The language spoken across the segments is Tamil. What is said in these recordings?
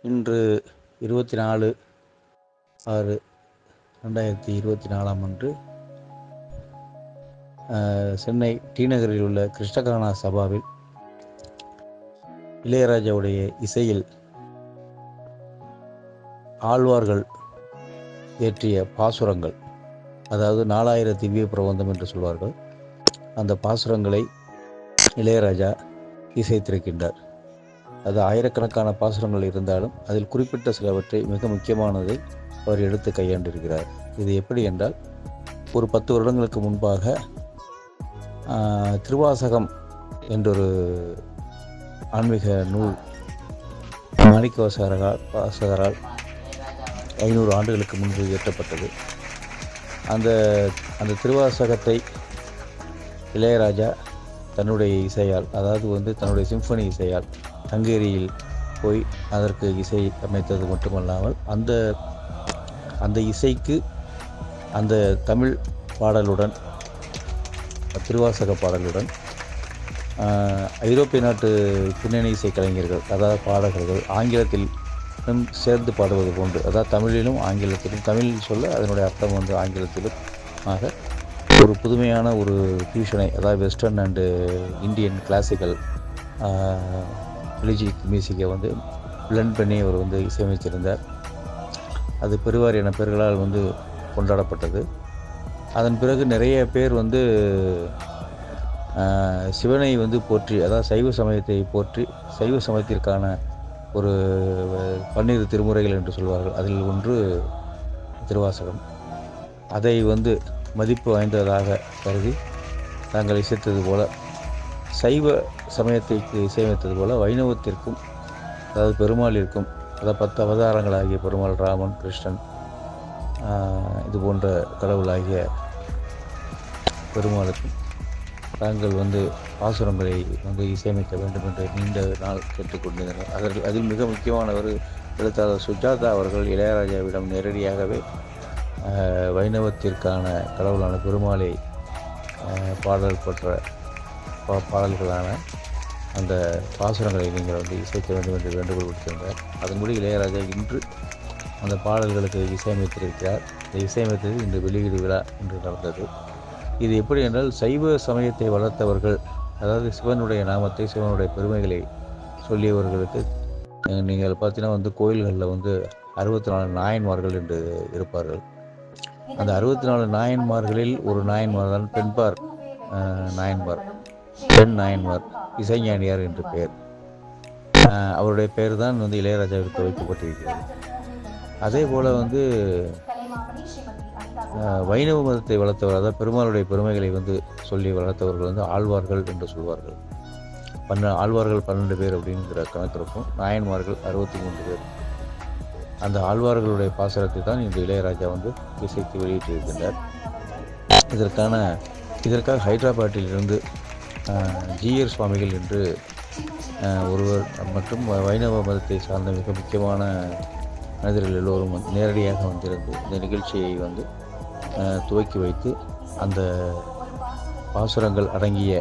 இன்று 24/6/2024 அன்று சென்னை டி நகரில் உள்ள கிருஷ்ணகானா சபாவில் இளையராஜாவுடைய இசையில் ஆழ்வார்கள் இயற்றிய பாசுரங்கள், அதாவது 4000 திவ்ய பிரபந்தம் என்று சொல்வார்கள், அந்த பாசுரங்களை இளையராஜா இசைத்திருக்கின்றார். அது ஆயிரக்கணக்கான பாசுரங்கள் இருந்தாலும் அதில் குறிப்பிட்ட சிலவற்றை மிக முக்கியமானதை அவர் எடுத்து கையாண்டிருக்கிறார். இது எப்படி என்றால், ஒரு 10 வருடங்களுக்கு முன்பாக திருவாசகம் என்றொரு ஆன்மீக நூல் மாணிக்கவாசகரால் 500 ஆண்டுகளுக்கு முன்பு இயற்றப்பட்டது. அந்த திருவாசகத்தை இளையராஜா தன்னுடைய இசையால், அதாவது தன்னுடைய சிம்பனி இசையால் ஹங்கேரியில் போய் அதற்கு இசை அமைத்தது மட்டுமல்லாமல் அந்த இசைக்கு அந்த தமிழ் பாடலுடன், திருவாசக பாடலுடன் ஐரோப்பிய நாட்டு பின்னணி இசை கலைஞர்கள், அதாவது பாடகர்கள் ஆங்கிலத்தில் சேர்ந்து பாடுவது போன்று, அதாவது தமிழிலும் ஆங்கிலத்திலும், தமிழ் சொல்ல அதனுடைய அர்த்தம் ஆங்கிலத்திலும் ஆக ஒரு புதுமையான ஒரு ஃபியூஷனை, அதாவது வெஸ்டர்ன் அண்டு இந்தியன் கிளாசிக்கல் ரிலிஜிக் மியூசிக்கை பிளெண்ட் பண்ணி அவர் இசையமைத்திருந்தார். அது பெருவாரியான பேர்களால் கொண்டாடப்பட்டது. அதன் பிறகு நிறைய பேர் சிவனை போற்றி, அதாவது சைவ சமயத்தை போற்றி, சைவ சமயத்திற்கான ஒரு 12 திருமுறைகள் என்று சொல்வார்கள், அதில் ஒன்று திருவாசகம். அதை மதிப்பு வாய்ந்ததாக கருதி தாங்கள் இசைத்தது போல, சைவ சமயத்திற்கு இசையமைத்தது போல வைணவத்திற்கும், அதாவது பெருமாளிற்கும், அதாவது 10 அவதாரங்களாகிய பெருமாள், ராமன், கிருஷ்ணன், இது போன்ற கடவுளாகிய பெருமாளுக்கும் தாங்கள் பாசுரங்களை இசையமைக்க வேண்டும் என்று நீண்ட நாள் கேட்டுக்கொண்டிருந்தனர். அதில் மிக முக்கியமானவர் எழுத்தாளர் சுஜாதா அவர்கள் இளையராஜாவிடம் நேரடியாகவே வைணவத்திற்கான கடவுளான பெருமாளை பாடல் பெற்ற பாடல்களான அந்த பாசுரங்களை நீங்கள் இசைக்க வேண்டும் என்று வேண்டுகோள் விடுத்திருந்தார். அதன்படி இளையராஜா இன்று அந்த பாடல்களுக்கு இசையமைத்திருக்கிறார். இந்த இசையமைத்தது இன்று வெளியீடு விழா என்று நடந்தது. இது எப்படி என்றால், சைவ சமயத்தை வளர்த்தவர்கள், அதாவது சிவனுடைய நாமத்தை, சிவனுடைய பெருமைகளை சொல்லியவர்களுக்கு நீங்கள் பார்த்தீங்கன்னா கோயில்களில் 64 நாயன்மார்கள் என்று இருப்பார்கள். அந்த 64 நாயன்மார்களில் ஒரு நாயன்மார் தான் பெண்பார் நாயன்மார், பெண் நாயன்மார், இசைஞானியார் என்று பெயர். அவருடைய பெயர் தான் இளையராஜாவிற்கு வைக்கப்பட்டிருக்கிறது. அதே போல் வைணவ மதத்தை வளர்த்தவர், அதாவது பெருமாளுடைய பெருமைகளை சொல்லி வளர்த்தவர்கள் ஆழ்வார்கள் என்று சொல்வார்கள். ஆழ்வார்கள் 12 பேர் அப்படிங்கிற கணக்கு இருக்கும். நாயன்மார்கள் 63 பேர். அந்த ஆழ்வார்களுடைய பாசுரத்தை தான் இந்த இளையராஜா இசைத்து வெளியிட்டிருக்கின்றார். இதற்காக ஹைதராபாத்திலிருந்து ஜிஆர் சுவாமிகள் என்று ஒருவர் மற்றும் வைணவ மதத்தை சார்ந்த மிக முக்கியமான மனிதர்கள் எல்லோரும் நேரடியாக வந்திருந்து இந்த நிகழ்ச்சியை துவக்கி வைத்து அந்த பாசுரங்கள் அடங்கிய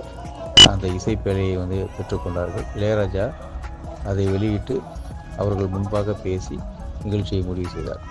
அந்த இசைப்பேழையை பெற்றுக்கொண்டார்கள். இளையராஜா அதை வெளியிட்டு அவர்கள் முன்பாக பேசி நிகழ்ச்சியை முடிவு செய்தார்.